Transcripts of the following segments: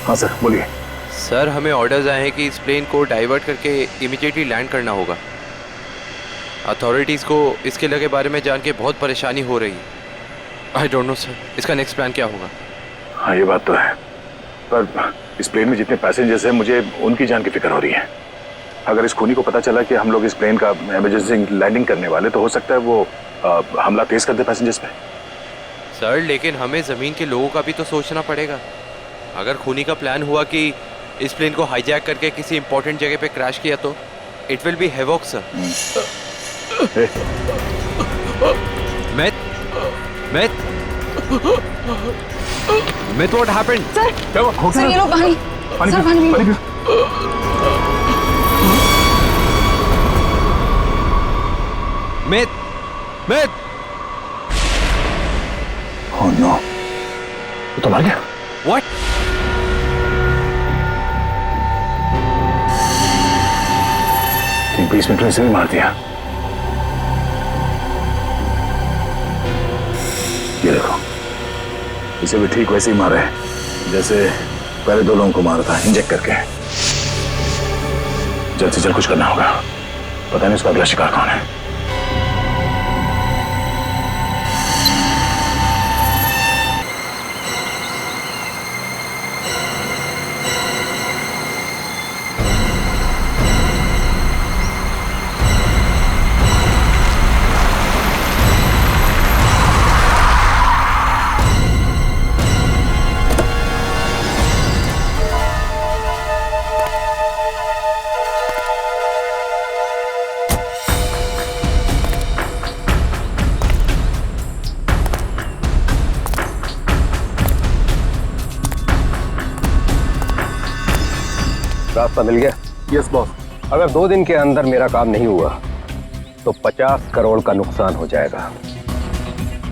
हाँ सर बोलिए। सर हमें ऑर्डर्स आए हैं कि इस प्लेन को डाइवर्ट करके इमीडिएटली लैंड करना होगा। अथॉरिटीज़ को इसके लगे बारे में जान के बहुत परेशानी हो रही है। आई डोंट नो सर, इसका नेक्स्ट प्लान क्या होगा? हाँ ये बात तो है, पर इस प्लेन में जितने पैसेंजर्स हैं मुझे उनकी जान की फिक्र हो रही है। अगर इस खूनी को पता चला कि हम लोग इस प्लेन का इमरजेंसी लैंडिंग करने वाले तो हो सकता है वो हमला तेज कर दे पैसेंजर्स पे। सर लेकिन हमें ज़मीन के लोगों का भी तो सोचना पड़ेगा। अगर खूनी का प्लान हुआ कि इस प्लेन को हाईजैक करके किसी इंपॉर्टेंट जगह पे क्रैश किया तो it will B havoc sir. Math what happened? Sir ये लो पानी। सर पानी पियो। मैथ ओह नो, वो तो मर गया। व्हाट? ठीक 20 मिनट में इसे भी मार दिया। ये देखो, इसे भी ठीक वैसे ही मारा है जैसे पहले 2 लोगों को मारा था, इंजेक्ट करके। जल्द से जल्द कुछ करना होगा, पता नहीं उसका अगला शिकार कौन है। रास्ता मिल गया? Yes boss. अगर 2 दिन के अंदर मेरा काम नहीं हुआ तो 50 करोड़ का नुकसान हो जाएगा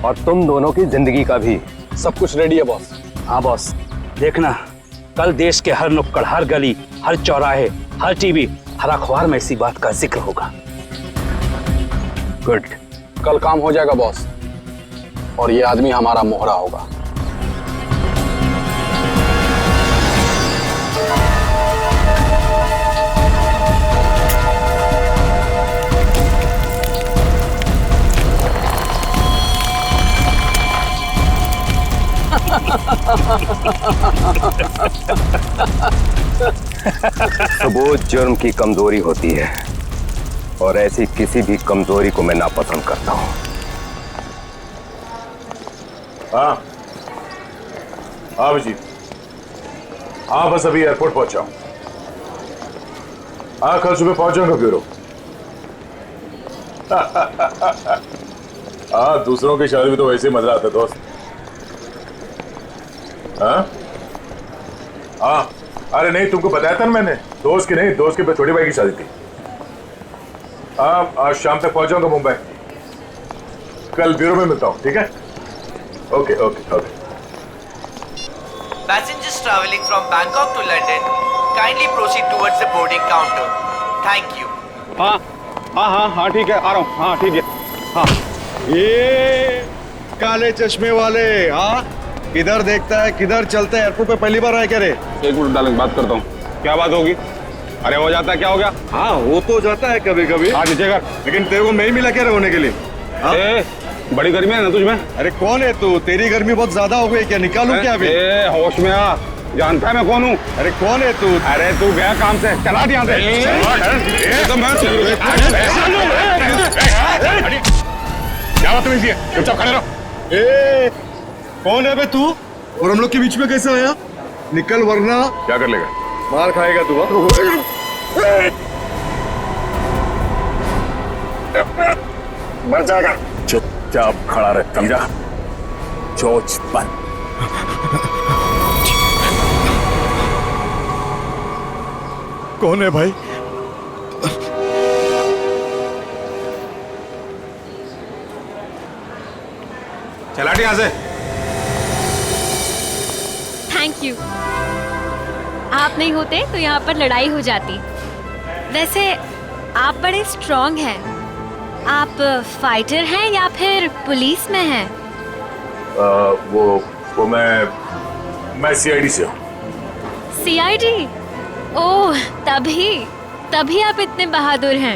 और तुम दोनों की जिंदगी का भी। सब कुछ रेडी है बॉस। हाँ बॉस, देखना कल देश के हर नुक्कड़, हर गली, हर चौराहे, हर टीवी, हर अखबार में इसी बात का जिक्र होगा। गुड। कल काम हो जाएगा बॉस, और ये आदमी हमारा मोहरा होगा। सबूत जुर्म की कमजोरी होती है और ऐसी किसी भी कमजोरी को मैं नापसंद करता हूं। हाँ हाँ अभिजीत, हाँ बस अभी एयरपोर्ट पहुंचा हूं। हाँ कल सुबह पहुंच जाऊंगा ब्यूरो। हाँ दूसरों की शादी में तो वैसे ही मजा आता है दोस्त। हाँ हाँ अरे नहीं, तुमको बताया था ना मैंने, दोस्त की नहीं, दोस्त के छोटे भाई की शादी थी। हाँ आज शाम तक पहुंच जाऊंगा मुंबई। कल ब्यूरो में मिलता हूँ, ठीक है? Okay okay okay. Passengers traveling from Bangkok to London, kindly proceed towards the boarding counter. Thank you. हाँ हाँ हाँ हाँ ठीक है, आ रहा हूँ। हाँ ठीक है। हाँ ये काले चश्मे वाले, हाँ किधर देखता है किधर चलता है? एयरपोर्ट पे पहली बार आया क्या रे? एक मिनट डालेंगे, बात करता हूँ। क्या बात होगी? अरे हो जाता है, क्या हो गया? हाँ हो तो जाता है कभी कभी। हाँ नीचे कर। लेकिन तेरे को मैं ही मिला क्या रे होने के लिए? ए, बड़ी गर्मी है ना तुझमें? अरे कौन है तू? तेरी गर्मी बहुत ज्यादा हो गई क्या? निकालूं क्या अभी? होश में आ, जानता है मैं कौन हूँ? अरे कौन है तू? अरे तू गया काम से, चला यहाँ से। क्या बात है? चुपचाप खड़े रहो। कौन है बे तू? और हम लोग के बीच में कैसे आया? निकल वरना क्या कर लेगा? मार खाएगा तू। मर जाएगा। चुपचाप खड़ा रह, समझा? चोच बंद। कौन है भाई? चला यहाँ से। Thank you. आप नहीं होते तो यहाँ पर लड़ाई हो जाती। वैसे आप बड़े स्ट्रॉन्ग हैं। आप फाइटर हैं या फिर पुलिस में हैं? वो मैं सीआईडी से हूँ। सीआईडी? ओह, तभी आप इतने बहादुर हैं।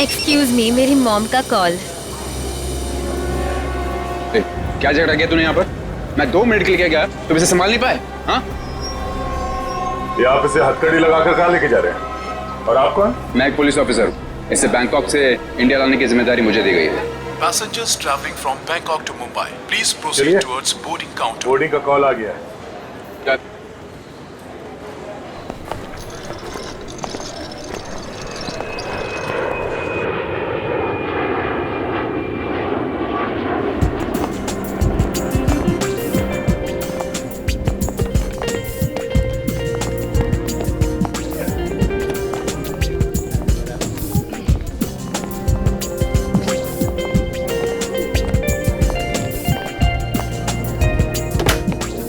एक्सक्यूज मी, मेरी मॉम का कॉल। क्या झगड़ा किया तूने यहाँ पर? मैं 2 मिनट के लिए गया, तुम इसे संभाल नहीं पाए? हाँ, ये आप इसे हथकड़ी लगाकर कहाँ लेके जा रहे हैं? और आप कौन? मैं एक पुलिस ऑफिसर हूँ। इसे बैंकॉक से इंडिया लाने की जिम्मेदारी मुझे दी गई है। Passengers traveling from Bangkok to Mumbai, please proceed चलिए। towards boarding counter. बोर्डिंग का कॉल आ गया है।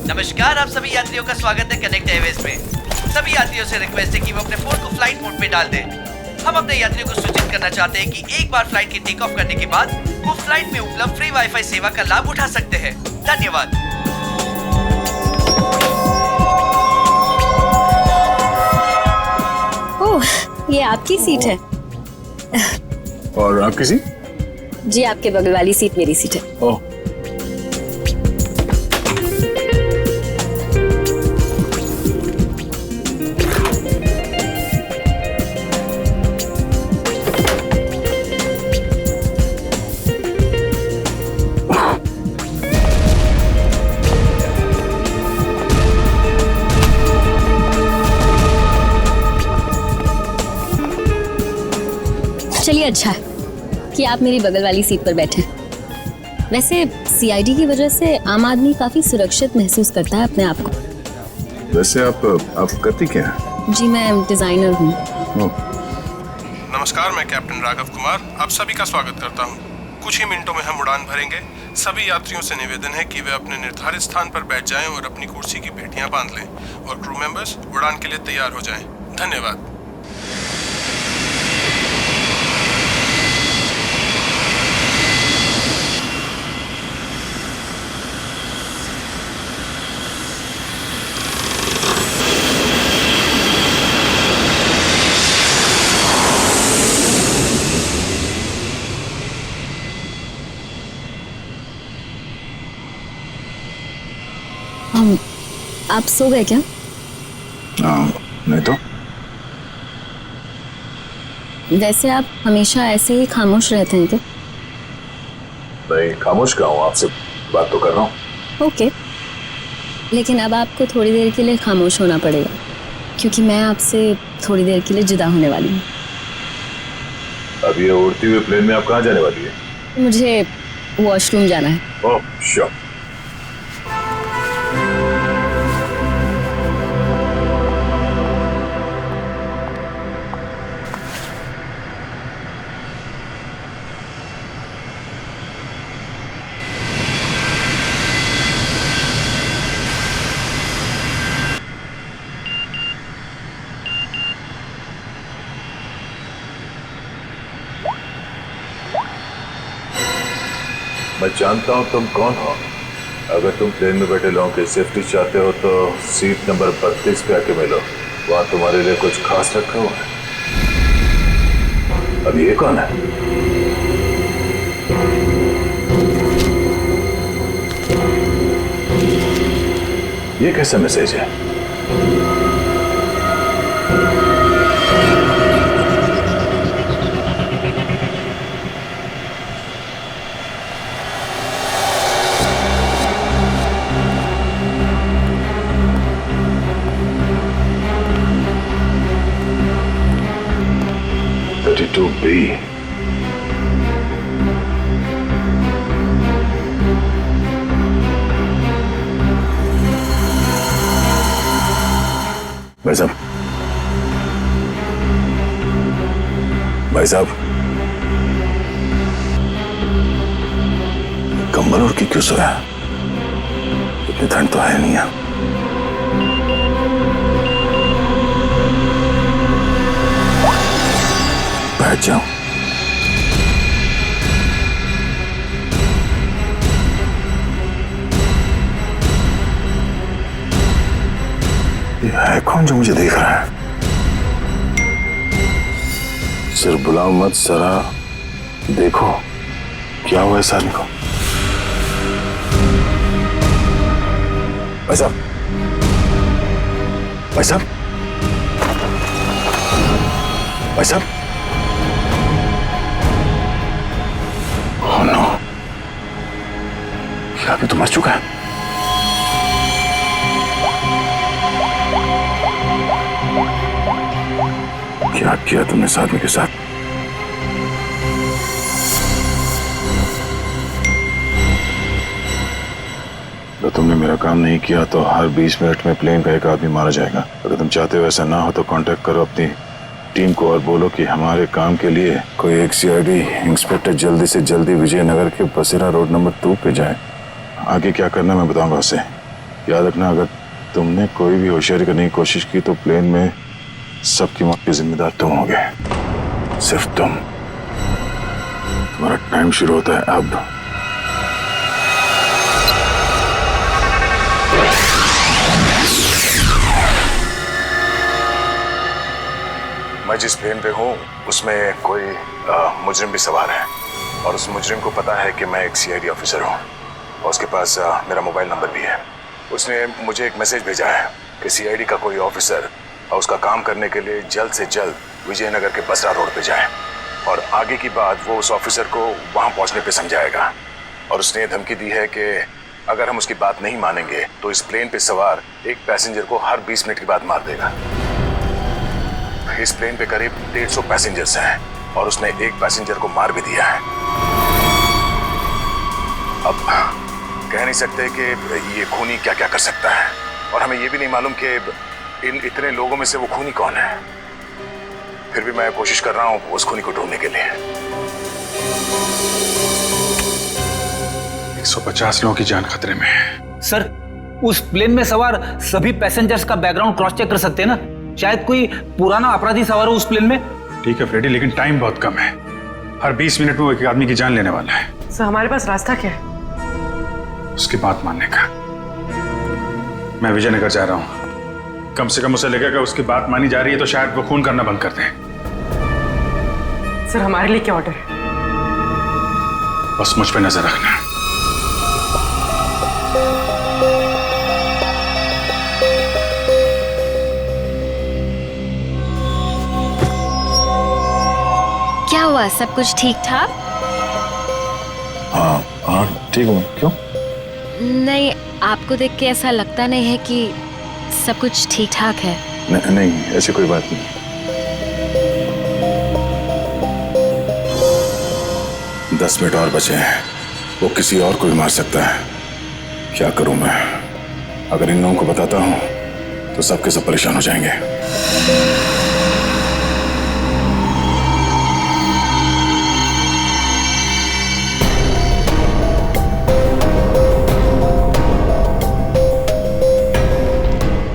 नमस्कार, आप सभी यात्रियों का स्वागत है कनेक्ट एयरवेज में। सभी यात्रियों से रिक्वेस्ट है कि वो अपने फोन को फ्लाइट मोड पे डाल दें। हम अपने यात्रियों को सूचित करना चाहते हैं कि एक बार फ्लाइट के टेक ऑफ करने के बाद वो फ्लाइट में उपलब्ध फ्री वाईफाई सेवा का लाभ उठा सकते हैं। धन्यवाद। ओह, ये आपकी सीट है? और आपकी सीट? जी, आपके बगल वाली सीट मेरी सीट है। ओह, चलिए, अच्छा है कि आप मेरी बगल वाली सीट पर बैठे। वैसे सीआईडी की वजह से आम आदमी काफी सुरक्षित महसूस करता है अपने आप को। वैसे आप करती क्या हैं? जी, मैं डिजाइनर हूँ। नमस्कार, मैं कैप्टन राघव कुमार आप सभी का स्वागत करता हूं। कुछ ही मिनटों में हम उड़ान भरेंगे। सभी यात्रियों से निवेदन है कि वे अपने निर्धारित स्थान पर बैठ जाएं और अपनी कुर्सी की पेटियां बांध लें और क्रू मेंबर्स उड़ान के लिए तैयार हो जाएं। धन्यवाद। आप सो गए क्या? नहीं तो। वैसे आप हमेशा ऐसे ही खामोश रहते हैं क्या? नहीं, खामोश कहाँ हूँ, आपसे बात तो कर रहा हूँ। ओके, लेकिन अब आपको थोड़ी देर के लिए खामोश होना पड़ेगा क्योंकि मैं आपसे थोड़ी देर के लिए जुदा होने वाली हूँ। अब ये उड़ती हुई प्लेन में आप कहाँ जाने वाली है? मुझे वॉशरूम जाना है। ओह, श्योर। मैं जानता हूं तुम कौन हो। अगर तुम प्लेन में बैठे लोगों की सेफ्टी चाहते हो तो सीट नंबर 32 पे आके मिलो। वहां तुम्हारे लिए कुछ खास रखा हुआ है। अब ये कौन है? ये कैसा मैसेज है? भाई साहब, कंबल ओढ़ के क्यों सोया? इतनी ठंड तो है नहीं है। बैठ जाओ। ये है कौन जो मुझे देख रहा है? सिर्फ बुलाओ मत, जरा देखो क्या हुआ इस आदमी को। भाई साहब, भाई साहब, भाई साहब, ओह नो, ये आदमी तो मर चुका है। क्या किया तुमने इस आदमी के साथ? अगर तुमने मेरा काम नहीं किया तो हर 20 मिनट में प्लेन का एक आदमी मारा जाएगा। अगर तुम चाहते हो ऐसा ना हो तो कांटेक्ट करो अपनी टीम को और बोलो कि हमारे काम के लिए कोई एक सीआईडी इंस्पेक्टर जल्दी से जल्दी विजयनगर के बसेरा रोड नंबर 2 पे जाए। आगे क्या करना मैं बताऊंगा उसे। याद रखना, अगर तुमने कोई भी होशियारी करने की कोशिश की तो प्लेन में सबकी मौत के जिम्मेदार तुम होगे, सिर्फ तुम। तुम्हारा टाइम शुरू होता है अब। मैं जिस प्लेन पे हूँ उसमें कोई मुजरिम भी सवार है और उस मुजरिम को पता है कि मैं एक सीआईडी ऑफिसर हूँ और उसके पास मेरा मोबाइल नंबर भी है। उसने मुझे एक मैसेज भेजा है कि सीआईडी का कोई ऑफिसर और उसका काम करने के लिए जल्द से जल्द विजयनगर के बसरा रोड पे जाए और आगे की बात वो उस ऑफिसर को वहाँ पहुँचने पे समझाएगा। और उसने ये धमकी दी है कि अगर हम उसकी बात नहीं मानेंगे तो इस प्लेन पे सवार एक पैसेंजर को हर 20 मिनट के बाद मार देगा। इस प्लेन पे करीब 150 पैसेंजर्स हैं और उसने एक पैसेंजर को मार भी दिया है। अब कह नहीं सकते कि ये खूनी क्या क्या कर सकता है और हमें ये भी नहीं मालूम कि इन इतने लोगों में से वो खूनी कौन है। फिर भी मैं कोशिश कर रहा हूँ उस खूनी को ढूंढने के लिए। 150 लोगों की जान खतरे में है। सर, उस प्लेन में सवार सभी पैसेंजर्स का बैकग्राउंड क्रॉस चेक कर सकते हैं ना? शायद कोई पुराना अपराधी सवार हो उस प्लेन में। ठीक है फ्रेडी, लेकिन टाइम बहुत कम है। हर 20 मिनट में वो एक आदमी की जान लेने वाला है। सर हमारे पास रास्ता क्या है? उसकी बात मानने का। मैं विजयनगर जा रहा हूँ। कम से कम उसे लगेगा उसकी बात मानी जा रही है तो शायद वो खून करना बंद कर दें। सर हमारे लिए क्या ऑर्डर है? बस मुझ पे नजर रखना। क्या हुआ, सब कुछ ठीक ठाक? हाँ हाँ ठीक हूँ। क्यों? नहीं, आपको देख के ऐसा लगता नहीं है कि सब कुछ ठीक ठाक है। नहीं, ऐसी कोई बात नहीं। दस मिनट और बचे हैं। वो किसी और को भी मार सकता है। क्या करूं मैं? अगर इन लोगों को बताता हूं तो सबके सब परेशान हो जाएंगे।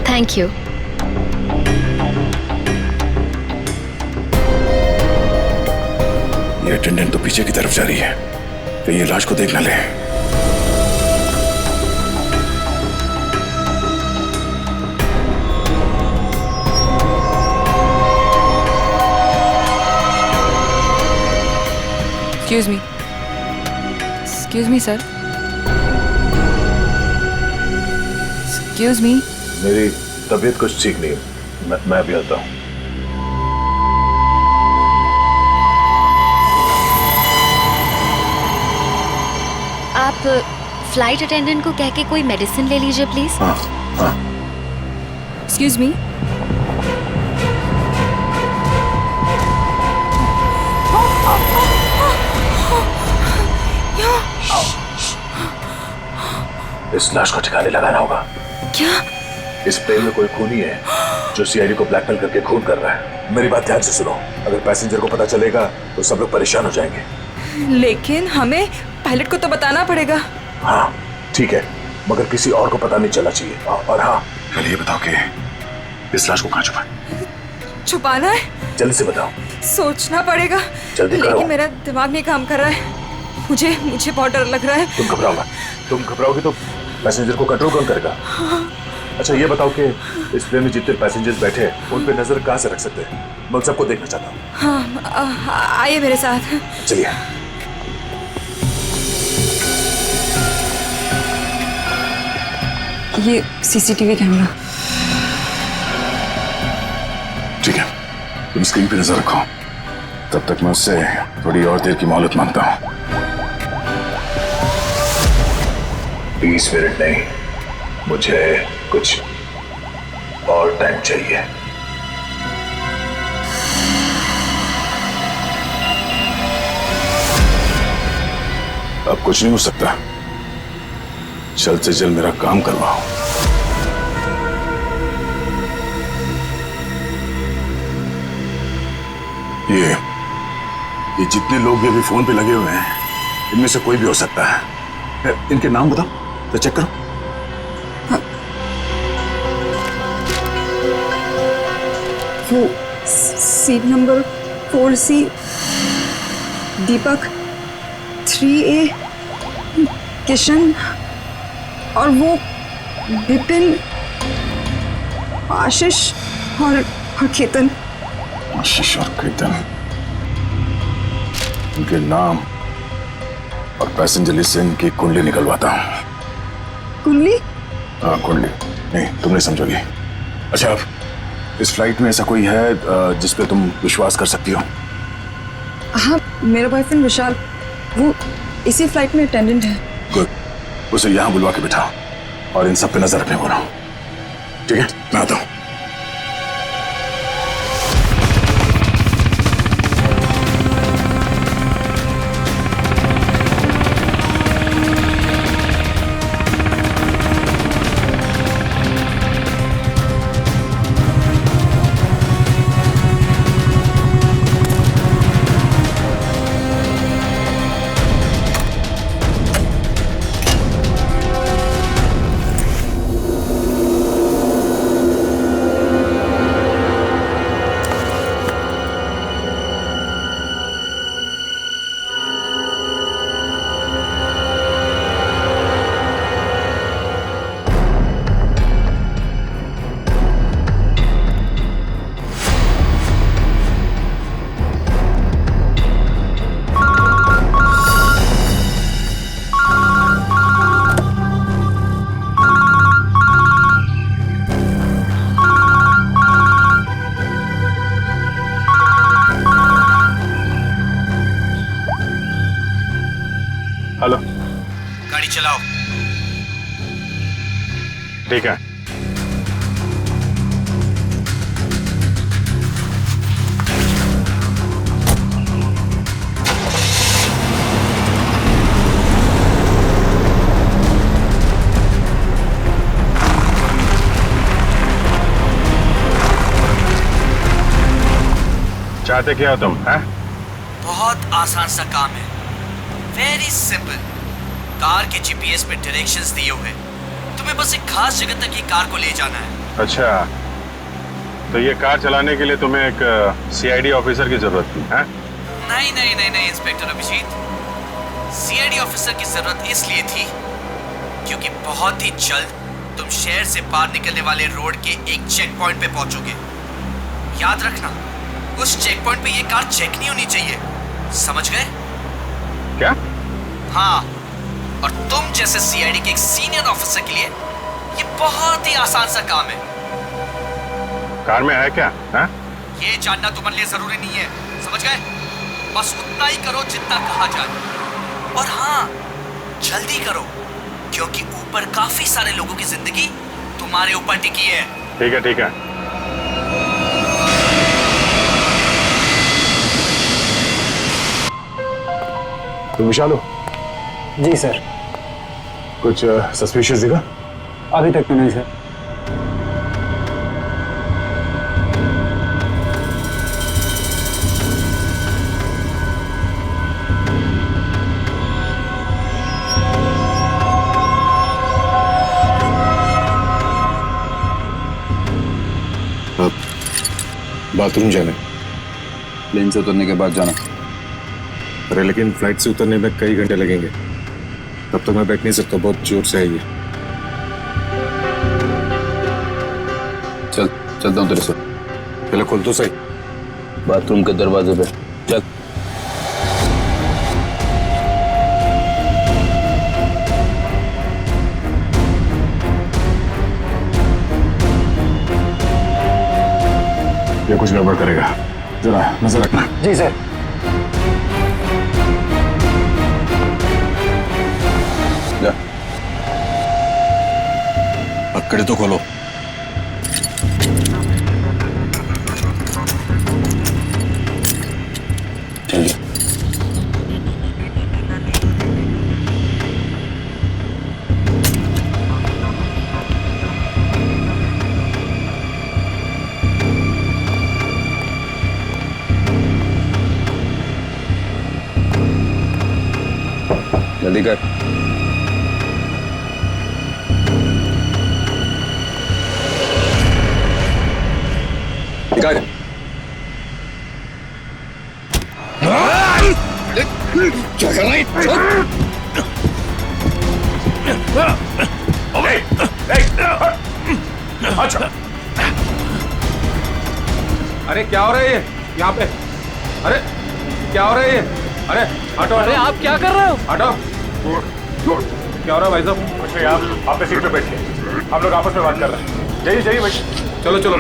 Thank you. ये अटेंडेंट तो पीछे की तरफ जा रही है, कहीं ये लाश को देख ना ले। Excuse me, sir. Excuse me. मेरी तबीयत कुछ ठीक नहीं है, मैं अभी आता हूँ। आप फ्लाइट अटेंडेंट को कह के कोई मेडिसिन ले लीजिए प्लीज। हाँ हाँ। Excuse me. इस लाश को ठिकाने लगाना होगा। क्या? इस प्लेन में कोई खूनी है जो सीआईडी को ब्लैकमेल करके खून कर रहा है। मेरी बात ध्यान से सुनो, अगर पैसेंजर को पता चलेगा तो सब लोग परेशान हो जाएंगे। लेकिन हमें पायलट को तो बताना पड़ेगा। हाँ ठीक है, मगर किसी और को पता नहीं चलना चाहिए। और हाँ, पहले ये बताओ कि इस लाश को कहाँ छुपाएं? छुपाना है? जल्दी से बताओ। सोचना पड़ेगा, जल्दी करो। लेकिन मेरा दिमाग नहीं काम कर रहा है। मुझे बहुत डर लग रहा है। तुम घबराओगे तो पैसेंजर को कंट्रोल कौन करेगा? अच्छा ये बताओ कि इस प्लेन में जितने पैसेंजर्स बैठे हैं उन पे नजर कहाँ से रख सकते हैं? मैं उन सबको देखना चाहता हूँ। हाँ, आइए मेरे साथ। चलिए। ये सीसीटीवी कैमरा। ठीक है, तुम स्क्रीन पे नजर रखो, तब तक मैं उससे थोड़ी और देर की मोहलत मांगता हूँ। 20 मिनट नहीं, मुझे कुछ और टाइम चाहिए। अब कुछ नहीं हो सकता, जल्द से जल्द मेरा काम करवाओ। ये जितने लोग भी अभी फोन पे लगे हुए हैं, इनमें से कोई भी हो सकता है। इनके नाम बताओ तो चेक करो। वो सीट नंबर 4C दीपक, 3A किशन, और वो विपिन, आशीष और केतन। आशीष और केतन, उनके नाम और पैसेंजर लिस्ट से इनकी कुंडली निकलवाता हूँ। कुंडली? हाँ कुंडली, नहीं तुम नहीं समझोगी। अच्छा, अब इस फ्लाइट में ऐसा कोई है जिस पे तुम विश्वास कर सकती हो? हाँ, मेरा बॉयफ्रेंड विशाल, वो इसी फ्लाइट में अटेंडेंट है। गुड, उसे यहाँ बुलवा के बिठाओ और इन सब पे नजर रखने बोलो। ठीक है, मैं आता हूँ। हेलो, गाड़ी चलाओ। ठीक है। चाहते क्या हो तुम? हैं? बहुत आसान सा काम है, वेरी सिंपल। कार के जीपीएस पे डायरेक्शंस दिए हुए, तुम्हें बस एक खास जगह तक ये कार को ले जाना है। अच्छा, तो ये कार चलाने के लिए तुम्हें एक सीआईडी ऑफिसर की जरूरत थी? हैं? नहीं नहीं नहीं नहीं इंस्पेक्टर अभिजीत, सीआईडी ऑफिसर की जरूरत इसलिए थी क्योंकि बहुत ही जल्द तुम शहर से बाहर निकलने वाले रोड के एक चेक पॉइंट पे पहुंचोगे। याद रखना, उस चेक पॉइंट पे ये कार चेक नहीं होनी चाहिए, समझ गए? क्या? हाँ, और तुम जैसे सीआईडी के एक सीनियर ऑफिसर के लिए ये बहुत ही आसान सा काम है। कार में है क्या? हैं? ये जानना तुम्हारे लिए जरूरी नहीं है, समझ गए? बस उतना ही करो जितना कहा जाए, और हाँ, जल्दी करो क्योंकि ऊपर काफी सारे लोगों की जिंदगी तुम्हारे ऊपर टिकी है। ठीक है, ठीक है। तुम विशाल हो? जी सर। कुछ सस्पिशियस दिखा? अभी तक तो नहीं सर। बाथरूम जाने? प्लेन से उतरने के बाद जाना। अरे लेकिन फ्लाइट से उतरने में कई घंटे लगेंगे, तब तक मैं बैठ नहीं सकता, बहुत जोर से है ये। चलता हूँ तेरे से। पहले खोल तो सही। बाथरूम के दरवाजे पे चल। ये कुछ गड़बड़ करेगा, जरा नजर रखना। जी सर। जा। पकड़े तो खोलो। चलिए। जल्दी कर। निकाल। क्या कर रहा है? अच्छा, अरे क्या हो रहा है ये यहाँ पे? अरे क्या हो रहा है ये? अरे हटो। अरे आप क्या कर रहे हो? हटो। क्या हो रहा है भाई साहब? कुछ नहीं, आप अपने सीट पे बैठिए, हम लोग आपस में बात कर रहे हैं। जाइए जाइए भाई। चलो चलो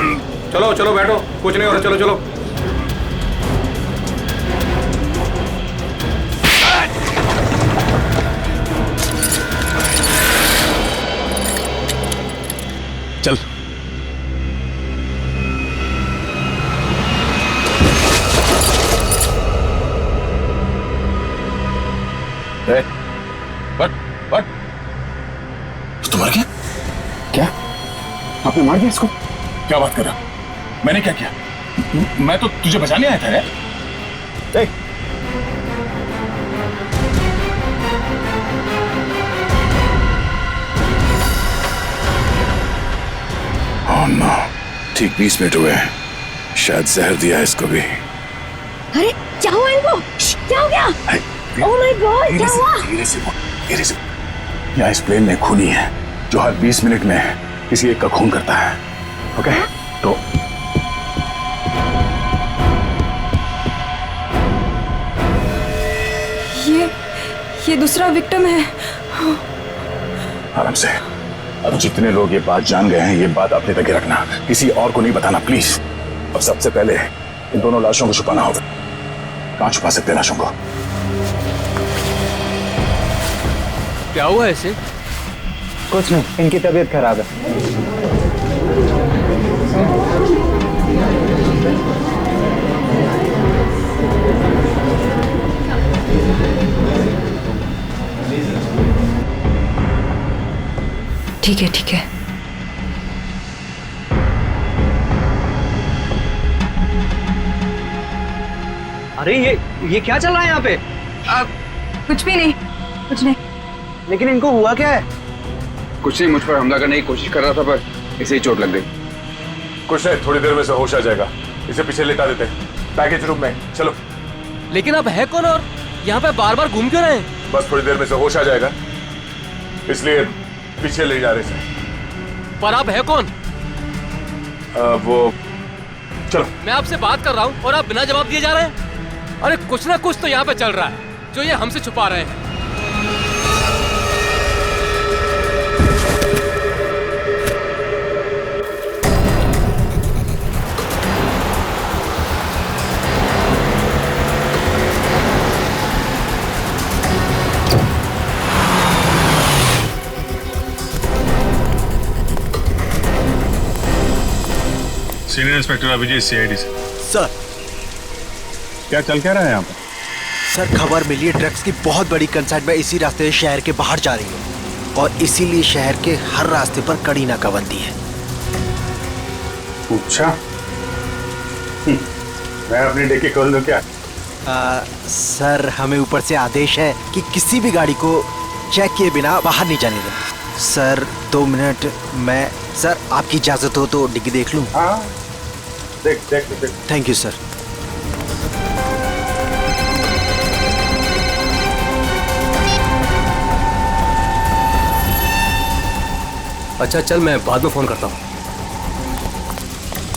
चलो चलो बैठो, कुछ नहीं हो रहा, चलो चलो। चल। बट तो मर गया क्या? आपने मार दिया इसको? क्या बात कर रहा? मैंने क्या किया? मैं तो तुझे बचाने आया था रे। Oh no, ठीक 20 मिनट हुए हैं, शायद जहर दिया है इसको भी। अरे क्या हुआ इनको? क्या हो गया? ओह माय गॉड, क्या हुआ? धीरे से। यहाँ इस प्लेन में खूनी है जो हर 20 मिनट में किसी एक का खून करता है। ओके? तो ये दूसरा विक्टिम है। आराम से। अब जितने लोग ये बात जान गए हैं, ये बात अपने तक ही रखना, किसी और को नहीं बताना प्लीज। अब सबसे पहले इन दोनों लाशों को छुपाना होगा। कहाँ छुपा सकते हैं लाशों को? क्या हुआ ऐसे? कुछ नहीं, इनकी तबीयत खराब है। ठीक है ठीक है। अरे ये क्या चल रहा है यहाँ पे? कुछ भी नहीं, कुछ नहीं। लेकिन इनको हुआ क्या है? कुछ नहीं, मुझ पर हमला करने की कोशिश कर रहा था पर इसे ही चोट लग गई। कुछ नहीं, थोड़ी देर में से होश आ जाएगा। इसे पीछे लेटा देते हैं पैकेज रूम में। चलो। लेकिन अब है कौन और यहाँ पे बार बार घूम क्यों रहे हैं? बस थोड़ी देर में से होश आ जाएगा, इसलिए पीछे ले जा रहे हैं। पर आप है कौन? वो चलो। मैं आपसे बात कर रहा हूँ और आप बिना जवाब दिए जा रहे हैं। अरे कुछ ना कुछ तो यहाँ पे चल रहा है जो ये हमसे छुपा रहे हैं। सीनियर इंस्पेक्टर अभिजीत, सीआईडी से। सर क्या चल क्या रहा है यहाँ पर? सर खबर मिली है ड्रग्स की बहुत बड़ी कंसाइनमेंट इसी रास्ते से शहर के बाहर जा रही है और इसीलिए शहर के हर रास्ते पर कड़ी नाकाबंदी है। अच्छा, मैं अपनी डिक्की खोल दूं क्या? सर हमें ऊपर से आदेश है कि किसी भी गाड़ी को चेक किए बिना बाहर नहीं जाने दें। सर 2 मिनट, मैं सर आपकी इजाजत हो तो डिग्गी देख लूं? हाँ देख देख देख। Thank you sir. अच्छा चल, मैं बाद में फोन करता हूँ।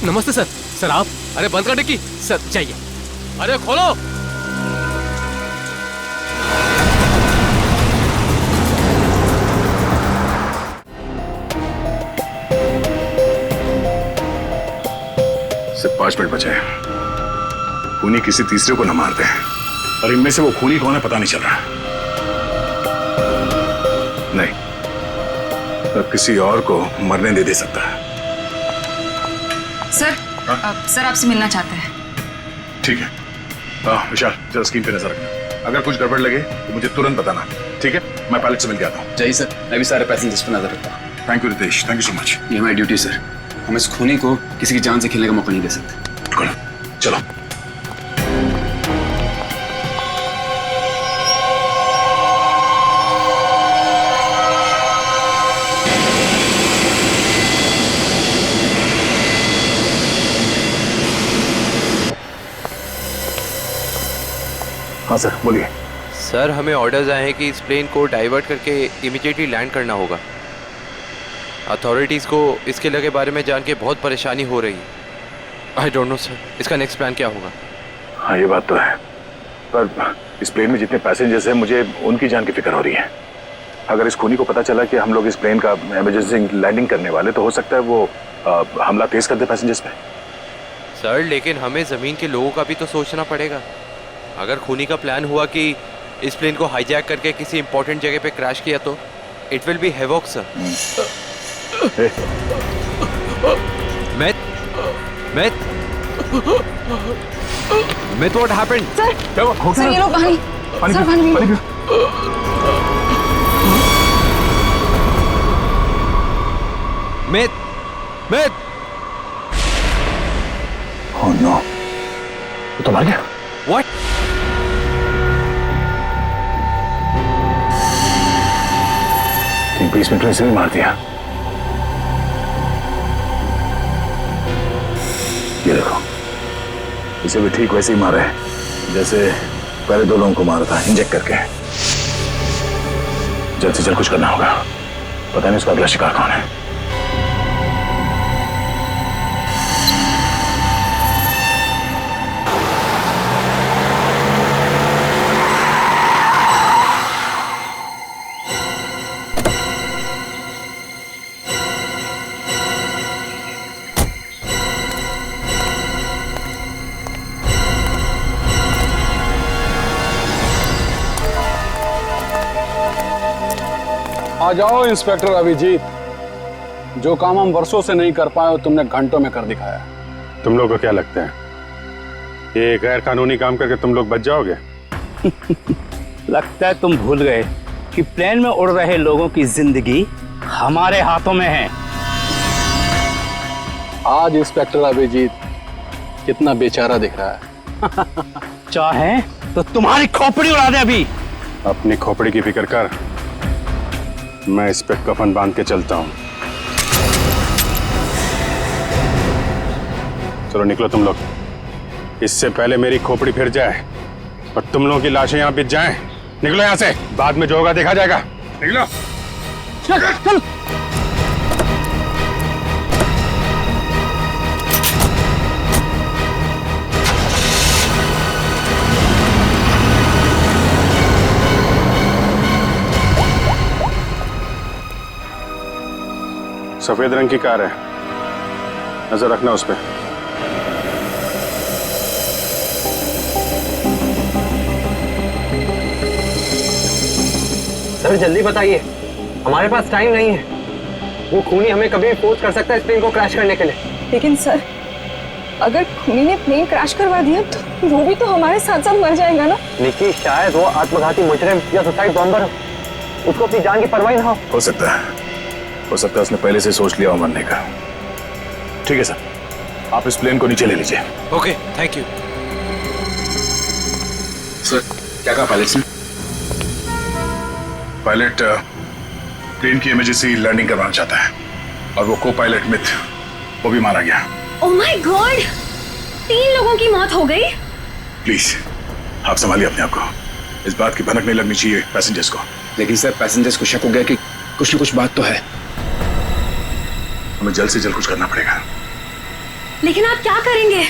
नमस्ते सर। सर आप, अरे बंद कर डिक्की सर, चाहिए। अरे खोलो। सिर्फ 5 मिनट बचे हैं। खूनी किसी तीसरे को न मारते हैं, और इनमें से वो खूनी कौन है पता नहीं चल रहा। नहीं, अब किसी और को मरने दे सकता है। सर, सर आपसे मिलना चाहते हैं। ठीक है। विशाल, जरा स्क्रीन पे नजर रखना। अगर कुछ गड़बड़ लगे तो मुझे तुरंत बताना, ठीक है? मैं पायलट से मिल के आता हूँ। चाहिए सर, मैं भी सारे पैसेंजर्स पर नजर रखता हूँ। Thank you Ritesh, thank you so much. ये हमारी ड्यूटी सर। हम इस खूनी को किसी की जान से खेलने का मौका नहीं दे सकते। बिल्कुल, चलो। हाँ सर, बोलिए। सर हमें ऑर्डर्स आए हैं कि इस प्लेन को डाइवर्ट करके इमीडिएटली लैंड करना होगा। अथॉरिटीज़ को इसके लगे बारे में जान के बहुत परेशानी हो रही है। आई डोंट नो सर, इसका नेक्स्ट प्लान क्या होगा? हाँ ये बात तो है, पर इस प्लेन में जितने पैसेंजर्स हैं मुझे उनकी जान की फिक्र हो रही है। अगर इस खूनी को पता चला कि हम लोग इस प्लेन का इमरजेंसी लैंडिंग करने वाले तो हो सकता है वो हमला तेज कर दे पैसेंजर्स पे। सर लेकिन हमें ज़मीन के लोगों का भी तो सोचना पड़ेगा। अगर खूनी का प्लान हुआ कि इस प्लेन को हाईजैक करके किसी इंपॉर्टेंट जगह पे क्रैश किया तो it will be havoc sir. Myth, what happened? Sir ये लो पानी। सर पानी पियो। Myth. Oh no, वो तो मर गया। What? तीन 20 मिनट में इसे भी मार दिया। ये देखो, इसे भी ठीक वैसे ही मारा है जैसे पहले 2 लोगों को मारा था, इंजेक्ट करके। जल्द से जल्द कुछ करना होगा, पता नहीं उसका अगला शिकार कौन है। आ जाओ इंस्पेक्टर अभिजीत, जो काम हम वर्षों से नहीं कर पाए तुमने घंटों में कर दिखाया। तुम लोग को क्या लगता है ये गैर कानूनी काम करके तुम लोग बच जाओगे? लगता है तुम भूल गए कि प्लेन में उड़ रहे लोगों की जिंदगी हमारे हाथों में है। आज इंस्पेक्टर अभिजीत कितना बेचारा दिख रहा है। चाहे तो तुम्हारी खोपड़ी उड़ा दे अभी। अपनी खोपड़ी की फिक्र कर, मैं इस पे कफन बांध के चलता हूं। चलो निकलो तुम लोग, इससे पहले मेरी खोपड़ी फिर जाए और तुम लोगों की लाशें यहां बिछ जाएं। निकलो यहां से, बाद में जो होगा देखा जाएगा। निकलो। चल। सफेद रंग की कार है, नजर रखना उस पे। सर जल्दी बताइए, हमारे पास टाइम नहीं है। वो खूनी हमें कभी भी फोर्स कर सकता है इस प्लेन को क्रैश करने के लिए। लेकिन सर, अगर खूनी ने प्लेन क्रैश करवा दिया तो वो भी तो हमारे साथ साथ मर जाएगा ना। निकी, शायद वो आत्मघाती मुजरिम या सुसाइड बॉम्बर हो, उसको अपनी जान की परवाह ना हो सकता है उसने पहले से सोच लिया हो मरने का। ठीक है सर, आप इस प्लेन को नीचे ले लीजिए। Okay, thank you sir. क्या कहा पायलट ने? पायलट प्लेन की इमरजेंसी लैंडिंग करवाना चाहता है और वो को पायलट मिथ, वो भी मारा गया। ओह माय गॉड, 3 लोगों की मौत हो गई। प्लीज आप संभालिए अपने आप को, इस बात की भनक नहीं लगनी चाहिए पैसेंजर्स को। लेकिन सर पैसेंजर्स को शक हो गया कि कुछ न कुछ बात तो है। हमें जल्द से जल्द कुछ करना पड़ेगा। लेकिन आप क्या करेंगे?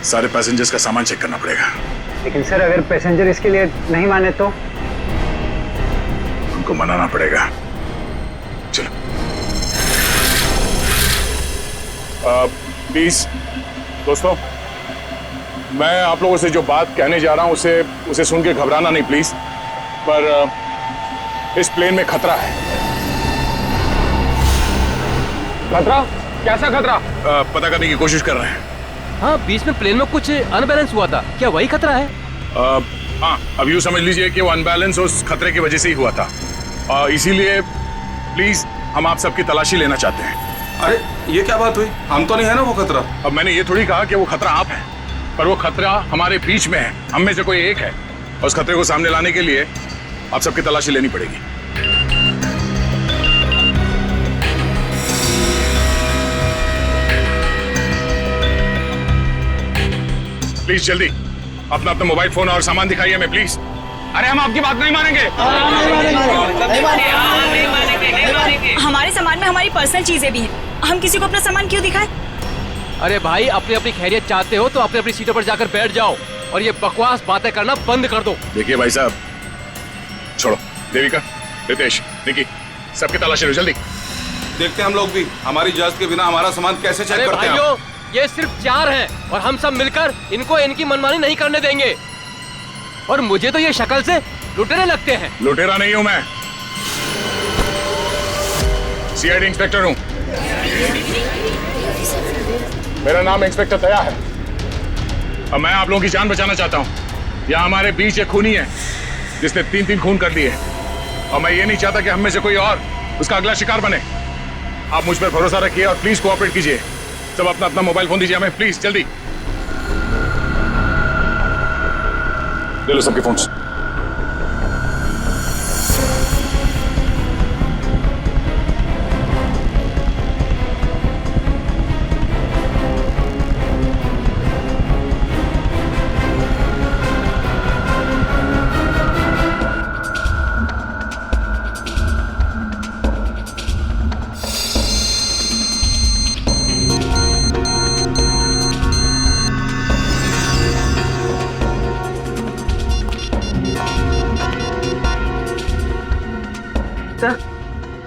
सारे पैसेंजर्स का सामान चेक करना पड़ेगा। लेकिन सर अगर पैसेंजर इसके लिए नहीं माने तो? उनको मनाना पड़ेगा। चलो प्लीज दोस्तों, मैं आप लोगों से जो बात कहने जा रहा हूं उसे सुन के घबराना नहीं प्लीज। पर इस प्लेन में खतरा है। खतरा? कैसा खतरा? पता करने की कोशिश कर रहे हैं। हाँ, बीच में प्लेन में कुछ अनबैलेंस हुआ था, क्या वही खतरा है? हाँ, अब यूँ समझ लीजिए कि वो अनबैलेंस उस खतरे की वजह से ही हुआ था। इसीलिए प्लीज हम आप सबकी तलाशी लेना चाहते हैं। अरे ये क्या बात हुई? हम तो नहीं है ना वो खतरा। अब मैंने ये थोड़ी कहा कि वो खतरा आप है, पर वो खतरा हमारे बीच में है, हम में से कोई एक है, और उस खतरे को सामने लाने के लिए आप सबकी तलाशी लेनी पड़ेगी। प्लीज जल्दी अपना अपना मोबाइल फोन और सामान दिखाइए हमें प्लीज। अरे हम आपकी बात नहीं मानेंगे। हमारे सामान में हमारी पर्सनल चीजें भी हैं। हम किसी को अपना सामान क्यों दिखाएं? अरे भाई, अपनी अपनी खैरियत चाहते हो तो अपनी अपनी सीटों पर जाकर बैठ जाओ और ये बकवास बातें करना बंद कर दो। देखिए भाई साहब, छोड़ो। देविका, रितेश, निकी, सबकी तलाशी लो जल्दी। देखते हैं हम लोग भी हमारी इजाजत के बिना हमारा सामान कैसे चेक करते हैं। भाइयों, ये सिर्फ 4 हैं और हम सब मिलकर इनको इनकी मनमानी नहीं करने देंगे। और मुझे तो ये शक्ल से लुटेरे लगते हैं। लुटेरा नहीं हूं मैं, सीआईडी इंस्पेक्टर हूं। मेरा नाम इंस्पेक्टर दया है और मैं आप लोगों की जान बचाना चाहता हूं। यहाँ हमारे बीच एक खूनी है जिसने 3 खून कर दिए और मैं ये नहीं चाहता कि हम में से कोई और उसका अगला शिकार बने। आप मुझ पर भरोसा रखिए और प्लीज कोऑपरेट कीजिए। सब अपना अपना मोबाइल फोन दीजिए हमें प्लीज, जल्दी ले लो सबके फोन्स।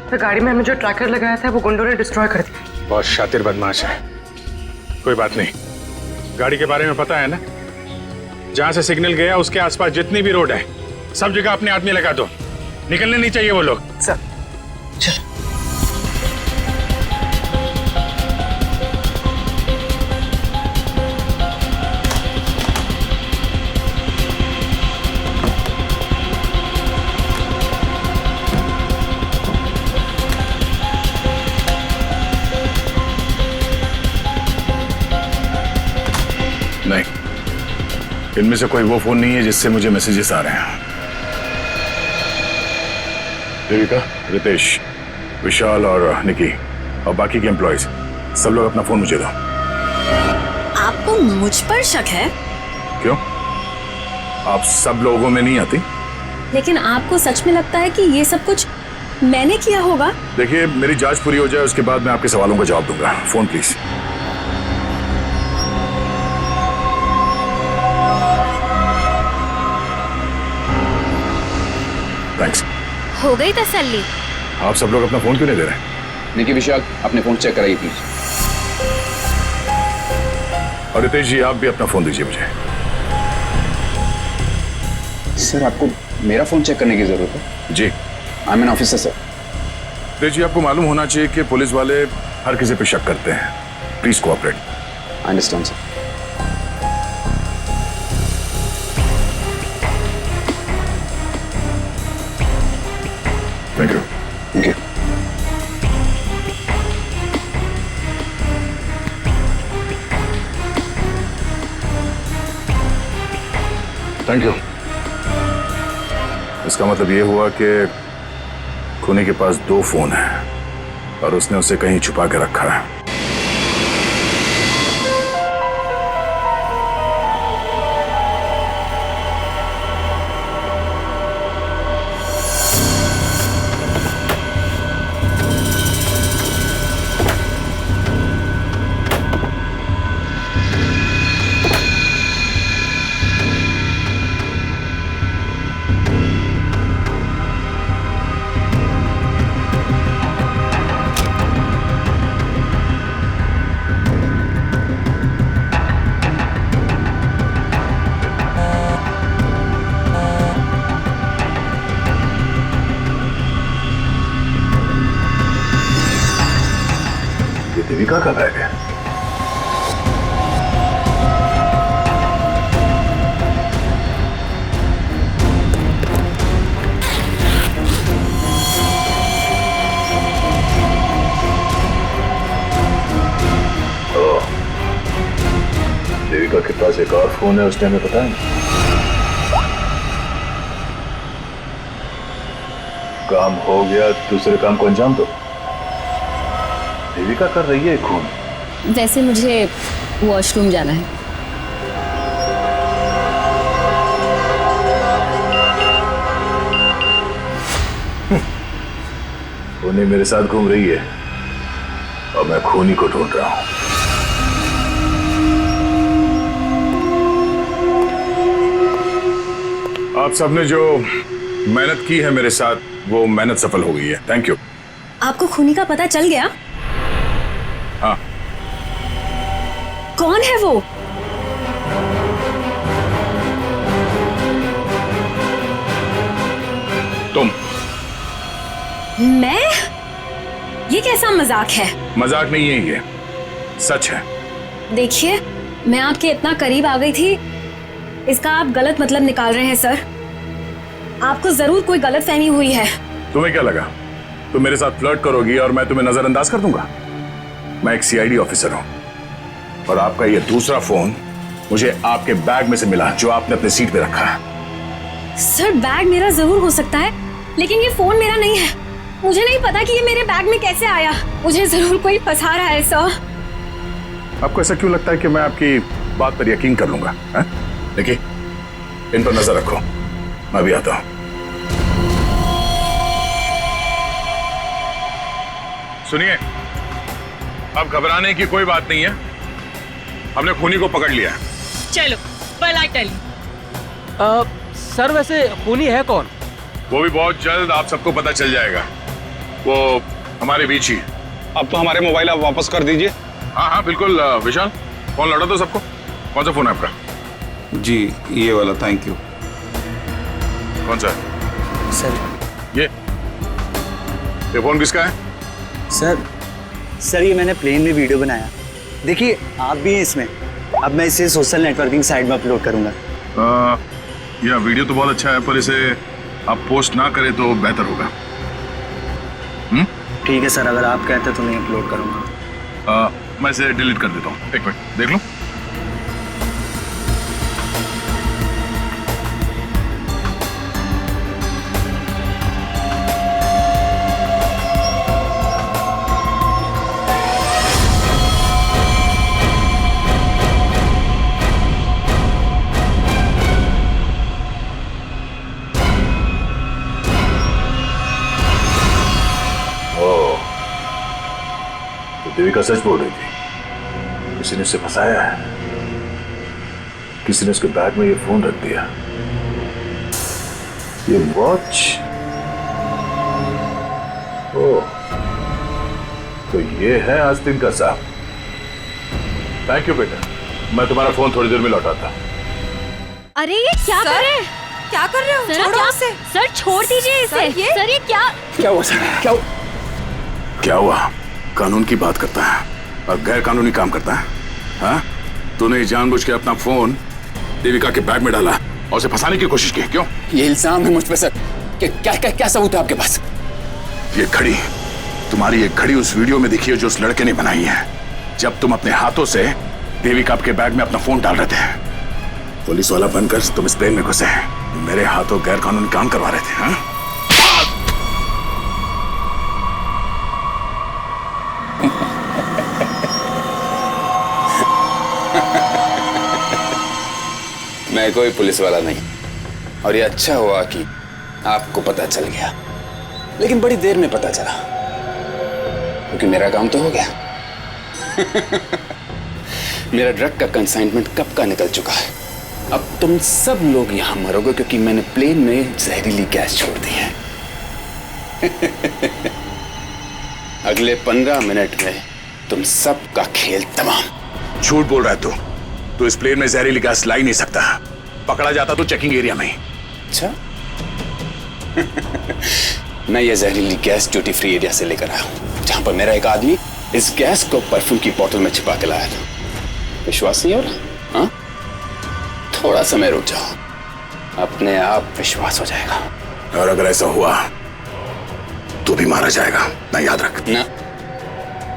तो गाड़ी में हमें जो ट्रैकर लगाया था वो गुंडों ने डिस्ट्रॉय कर दिया। बहुत शातिर बदमाश है। कोई बात नहीं, गाड़ी के बारे में पता है ना? जहां से सिग्नल गया उसके आसपास जितनी भी रोड है सब जगह अपने आदमी लगा दो। निकलने नहीं चाहिए वो लोग। सर चलो। नहीं, इनमें से कोई वो फोन नहीं है जिससे मुझे मैसेजेस आ रहे हैं। देविका, रितेश, विशाल और निकी और बाकी के एम्प्लॉयज सब लोग अपना फोन मुझे दो। आपको मुझ पर शक है? क्यों? आप सब लोगों में नहीं आती? लेकिन आपको सच में लगता है कि ये सब कुछ मैंने किया होगा? देखिए, मेरी जांच पूरी हो जाए उसके बाद मैं आपके सवालों का जवाब दूंगा। Phone please. थैंक्स। हो गई तसल्ली? आप सब लोग अपना फोन क्यों नहीं दे रहे? निकी, विशाल, अपने फोन चेक कराइए प्लीज। और रितेश जी, आप भी अपना फोन दीजिए मुझे। सर, आपको मेरा फोन चेक करने की जरूरत है? जी, I am an officer sir. Ritesh ji, आपको मालूम होना चाहिए कि पुलिस वाले हर किसी पे शक करते हैं। Please cooperate. I understand sir. Thank you. Thank you. Thank you. इसका मतलब ये हुआ कि खूनी के पास 2 फोन हैं और उसने उसे कहीं छुपा के रखा है। देविका का बैग है। देविका के पास एक और फोन है, उसने हमें बताया। काम हो गया, दूसरे काम को अंजाम दो। देविका कर रही है खून। वैसे मुझे वॉशरूम जाना है। खूनी मेरे साथ घूम रही है और मैं खूनी को ढूंढ रहा हूं। आप सबने जो मेहनत की है मेरे साथ, वो मेहनत सफल हो गई है। Thank you. आपको खूनी का पता चल गया? हाँ। कौन है वो? तुम। मैं? ये कैसा मजाक है? मजाक नहीं है ये, सच है। देखिए, मैं आपके इतना करीब आ गई थी, इसका आप गलत मतलब निकाल रहे हैं सर। आपको जरूर कोई गलतफहमी हुई है। तुम्हें क्या लगा तुम मेरे साथ फ्लर्ट करोगी और मैं तुम्हें नजरअंदाज कर दूंगा? मैं एक सीआईडी ऑफिसर हूं और आपका ये दूसरा फोन मुझे आपके बैग में से मिला, जो आपने अपने सीट पे रखा है। सर, बैग मेरा जरूर हो सकता है, लेकिन ये फोन मेरा नहीं है। मुझे नहीं पता कि ये मेरे बैग में कैसे आया। मुझे जरूर कोई फंसा रहा है सर। आपको ऐसा क्यों लगता है कि मैं आपकी बात पर यकीन कर लूंगा? देखिए, इन पर नजर रखो, मैं भी आता हूं। सुनिए, अब घबराने की कोई बात नहीं है, हमने खूनी को पकड़ लिया है। चलो, well I tell you। Sir, वैसे खूनी है कौन? वो भी बहुत जल्द आप सबको पता चल जाएगा। वो हमारे बीच ही। अब तो हमारे मोबाइल आप वापस कर दीजिए। हाँ हाँ बिल्कुल। विशाल, फोन लौटा दो सबको। कौन सा फोन है आपका? जी, ये वाला। Thank you. कौन सा? सर, ये फोन किसका है? सर ये मैंने प्लेन में वीडियो बनाया। देखिए, आप भी हैं इसमें। अब मैं इसे सोशल नेटवर्किंग साइट में अपलोड करूंगा। यह वीडियो तो बहुत अच्छा है, पर इसे आप पोस्ट ना करें तो बेहतर होगा। ठीक है सर, अगर आप कहते तो मैं अपलोड करूंगा। मैं इसे डिलीट कर देता हूँ। एक मिनट देख लूं। देविका सच बोल रही थी, किसी ने उसे फंसाया है। किसी ने उसके बैग में ये फोन रख दिया। ये वॉच। ओह, तो ये है आस्तीन का साहब। थैंक यू बेटा, मैं तुम्हारा फोन थोड़ी देर में लौटाता। अरे ये क्या कर रहे हैं? क्या कर रहे हो? सर, छोड़ो उसे। सर छोड़ दीजिए इसे। सर ये क्या हुआ सर? क्या हुआ? कानून की बात करता है और गैर कानूनी काम करता है। हाँ? तूने जानबूझ के अपना फोन देविका के बैग में डाला और उसे फंसाने की कोशिश की, क्यों? ये इल्जाम है मुझ पे सर। क्या सबूत है आपके पास? ये घड़ी, तुम्हारी एक घड़ी उस वीडियो में दिखी है जो उस लड़के ने बनाई है, जब तुम अपने हाथों से देविका के बैग में अपना फोन डाल रहे थे। पुलिस वाला बनकर तुम इस प्लेन में घुसे, मेरे हाथों गैर कानूनी काम करवा रहे थे। हाँ? मैं कोई पुलिस वाला नहीं, और ये अच्छा हुआ कि आपको पता चल गया, लेकिन बड़ी देर में पता चला, क्योंकि मेरा काम तो हो गया। मेरा ड्रग का कंसाइनमेंट कब का निकल चुका है। अब तुम सब लोग यहां मरोगे क्योंकि मैंने प्लेन में जहरीली गैस छोड़ दी है। अगले 15 मिनट में तुम सबका खेल तमाम। झूठ बोल रहा है तू इस प्लेन में जहरीली गैस ला ही नहीं सकता। पकड़ा जाता तो चेकिंग एरिया में ही। अच्छा। मैं ये जहरीली गैस ड्यूटी फ्री एरिया से लेकर आया हूं, जहां पर मेरा एक आदमी इस गैस को परफ्यूम की बोतल में छिपा के लाया था। विश्वास नहीं हो रहा? हाँ? थोड़ा समय रुक जाओ, अपने आप विश्वास हो जाएगा। और अगर ऐसा हुआ तो भी मारा जाएगा ना, याद रख। ना,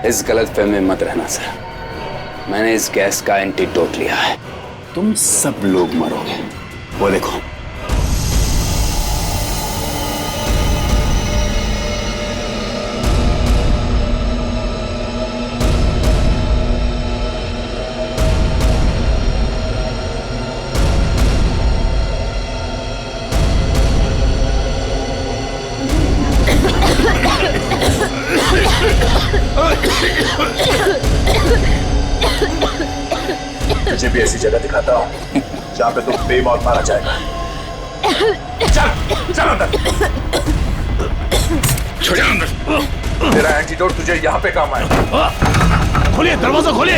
इस गलतफहमी में मत रहना सर। मैंने इस गैस का एंटीडोट लिया है। तुम सब लोग मरोगे। वो देखो। तुझे भी ऐसी जगह दिखाता हूँ जहाँ पे तुम बेमौत मारा जाएगा। चल चल अंदर। चल अंदर। तेरा एंटीडोट तुझे यहाँ पे काम आएगा। खोलिए दरवाजा, खोलिए।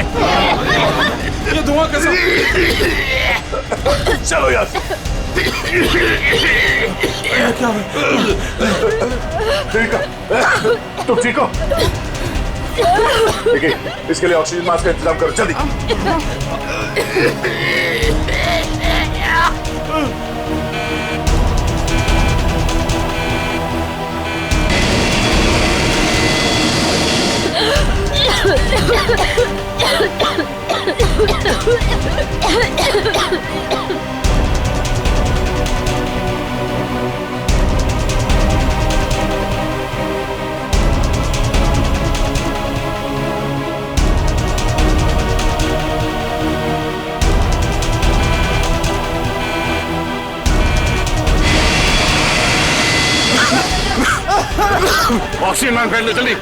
ये धुआं कैसे? चलो यार। क्या ठीक है, तुम ठीक हो? देखिए, इसके लिए ऑक्सीजन मास्क का इंतजाम करो जल्दी। ऑक्सीजन मास्क पहन लो जल्दी।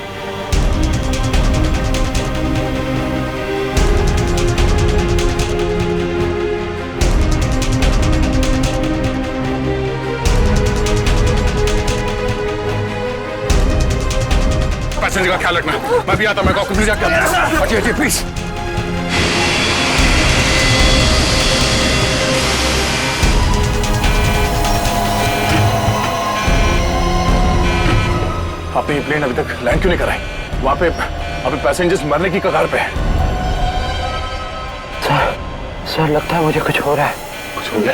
पैसेंजर का ख्याल रखना। मैं भी आता, मैं ऑक्सीजन जाकर हटिए हटिए प्लीज। आपने ये प्लेन अभी तक लैंड क्यों नहीं कराई? वहां पे पैसेंजर्स मरने की कगार पे हैं। सर लगता है मुझे कुछ हो रहा है। कुछ हो गया?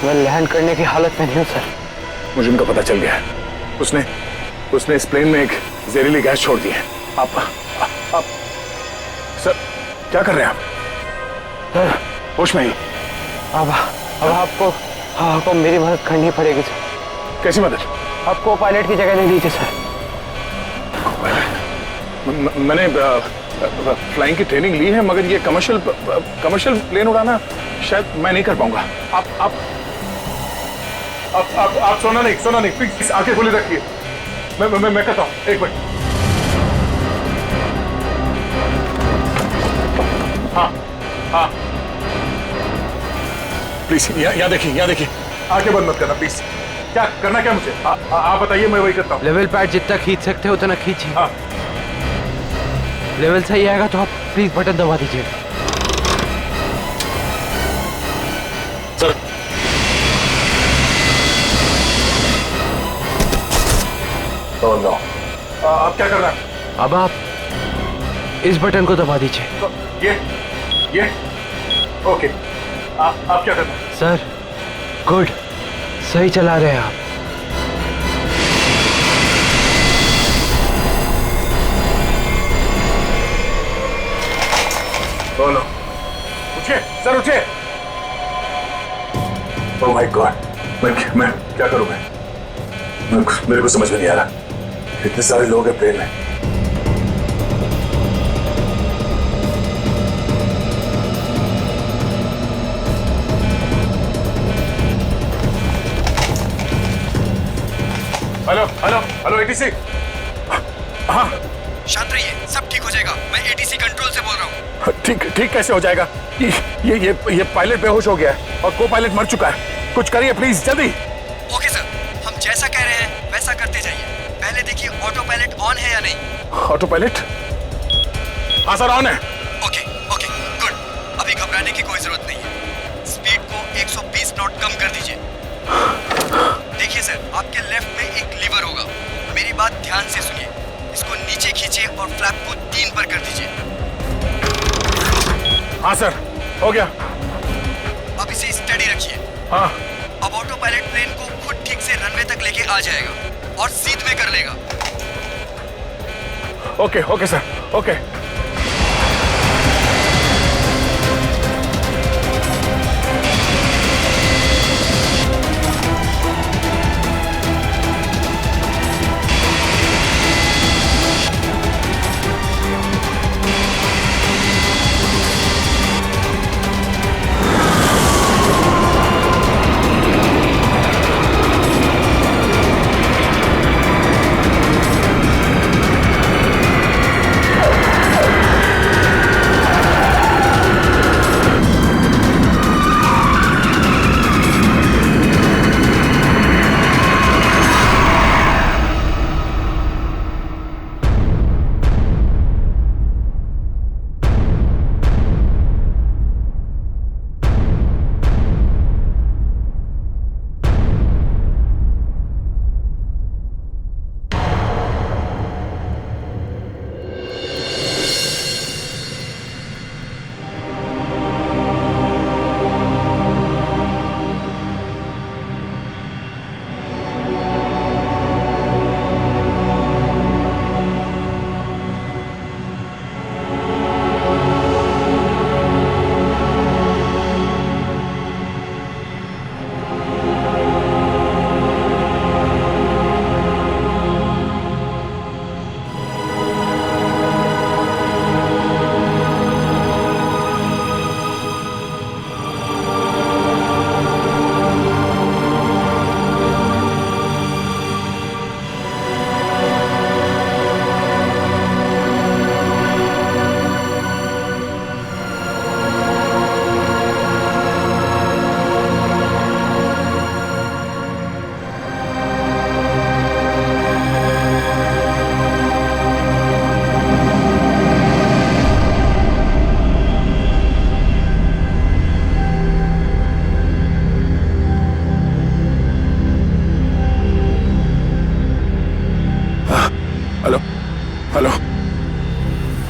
मैं लैंड करने की हालत में नहीं हूँ सर। मुझे उनका पता चल गया है। उसने इस प्लेन में एक जहरीली गैस छोड़ दी है। आप सर क्या कर रहे हैं आप? सर होश में ही? अब आपको मेरी मदद करनी पड़ेगी सर। कैसी मदद? आपको पायलट की जगह ले लीजिए सर। मैंने फ्लाइंग की ट्रेनिंग ली है, मगर ये कमर्शियल प्लेन उड़ाना शायद मैं नहीं कर पाऊंगा। आप सोना नहीं प्लीज आंखें खुली रखिए। मैं कहता हूँ, एक मिनट। हाँ प्लीज यहाँ देखिए आंखें बंद मत करना प्लीज। क्या करना क्या मुझे? आप बताइए, मैं वही करता हूँ। लेवल पैड जितना खींच सकते हो उतना खींचिए। हाँ। लेवल सही आएगा तो आप प्लीज बटन दबा दीजिए। सर नो आप क्या कर रहे हैं? अब आप इस बटन को दबा दीजिए। ये ओके। आप क्या कर रहे हैं? सर गुड, सही चला रहे हैं आप। बोलो, उठिए सर, उठिए। ओह माय गॉड, मैं क्या करूं? मेरे को समझ में नहीं आ रहा। इतने सारे लोग हैं प्लेन में। Hello ATC. हाँ शांत रहिए, सब ठीक हो जाएगा। मैं एटीसी कंट्रोल से बोल रहा हूँ। ठीक कैसे हो जाएगा? ये पायलट बेहोश हो गया है और को पायलट मर चुका है। कुछ करिए प्लीज जल्दी। ओके सर, हम जैसा कह रहे हैं वैसा करते जाइए। पहले देखिए ऑटो पायलट ऑन है या नहीं। Auto pilot? हाँ सर ऑन है। Okay good. अभी घबराने की कोई जरूरत नहीं है। स्पीड को 120 नॉट कम कर दीजिए। देखिए सर, आपके लेफ्ट में एक लीवर होगा। मेरी बात ध्यान से सुनिए। इसको नीचे खींचिए और फ्लैप को 3 पर सर, हो गया। अब इसे स्टडी रखिए। हाँ। अब ऑटो पायलट प्लेन को खुद ठीक से रनवे तक लेके आ जाएगा और सीध में कर लेगा। Okay okay sir, okay.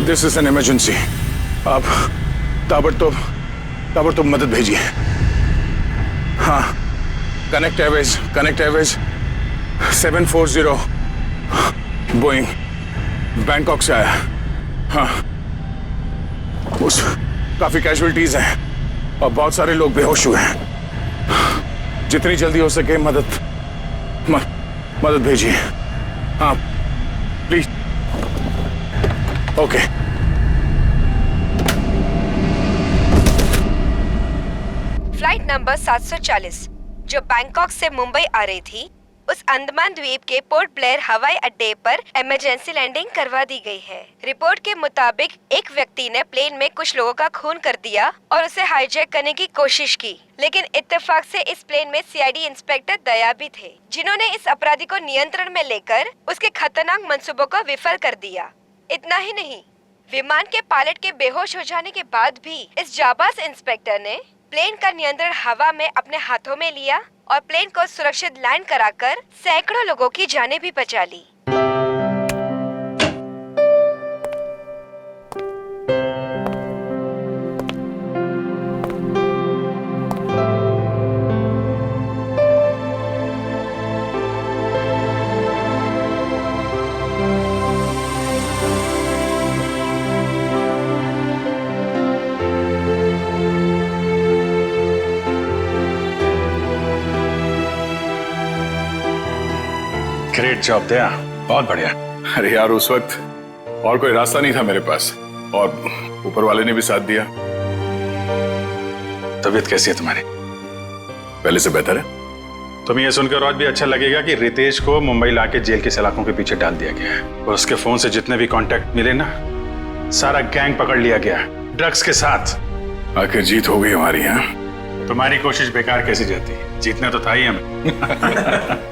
This is an emergency. आप ताबड़तोड़ मदद भेजिए। हाँ, कनेक्ट एयरवेज 740 बोइंग बैंकॉक से आया। हाँ, उस काफी कैजुअलिटीज हैं और बहुत सारे लोग बेहोश हुए हैं। जितनी जल्दी हो सके मदद भेजिए। हाँ प्लीज। ओके। फ्लाइट नंबर 740 जो बैंकॉक से मुंबई आ रही थी, उस अंडमान द्वीप के पोर्ट ब्लेयर हवाई अड्डे पर इमरजेंसी लैंडिंग करवा दी गई है। रिपोर्ट के मुताबिक एक व्यक्ति ने प्लेन में कुछ लोगों का खून कर दिया और उसे हाईजैक करने की कोशिश की, लेकिन इत्तेफाक से इस प्लेन में सीआईडी इंस्पेक्टर दया भी थे, जिन्होंने इस अपराधी को नियंत्रण में लेकर उसके खतरनाक मंसूबों को विफल कर दिया। इतना ही नहीं, विमान के पायलट के बेहोश हो जाने के बाद भी इस जाबाज इंस्पेक्टर ने प्लेन का नियंत्रण हवा में अपने हाथों में लिया और प्लेन को सुरक्षित लैंड कराकर सैकड़ों लोगों की जानें भी बचा ली। ग्रेट जॉब दया, बहुत बढ़िया। अरे यार, उस वक्त और कोई रास्ता नहीं था मेरे पास और ऊपर वाले ने भी साथ दिया। तबीयत कैसी है तुम्हारी? पहले से बेहतर है। तुम्हें यह सुनकर और भी अच्छा लगेगा कि रितेश को मुंबई लाके जेल के सलाखों के पीछे डाल दिया गया है और उसके फोन से जितने भी कांटेक्ट मिले ना, सारा गैंग पकड़ लिया गया ड्रग्स के साथ। आखिर जीत हो गई हमारी। यहाँ तुम्हारी कोशिश बेकार कैसी जाती है? जीतना तो था ही हमें।